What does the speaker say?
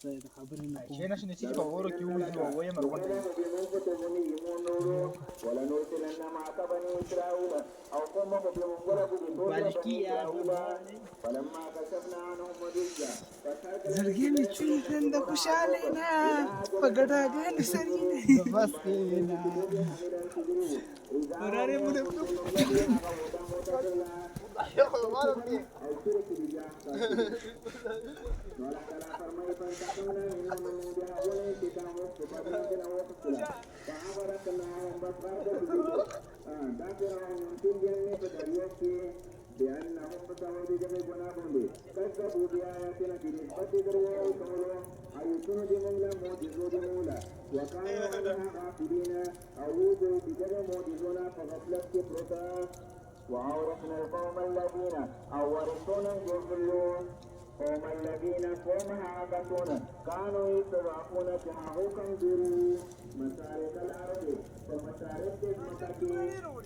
Kena shine ciki ba woro ki wuzu wa waye mar wanda زړګي مې چوي نن د خوشاله نه په ګډاګانو سرینه بس کینا وراره مونږ بأنهم فتحوا بجميع بنابهم كذبوا بآياتنا في نسبة ذروة وكملوا أيكون جملة معجزوا جمولا وكانوا عنها غافلين أعوذوا بجميع معجزنا فغفلت كفرتا وأورثنا القوم الذين أورثونا يضلون قوم الذين قومها عبثون كانوا يستضعفون فحاقوا كنزروا مسارق الأرض ومسارق المساكين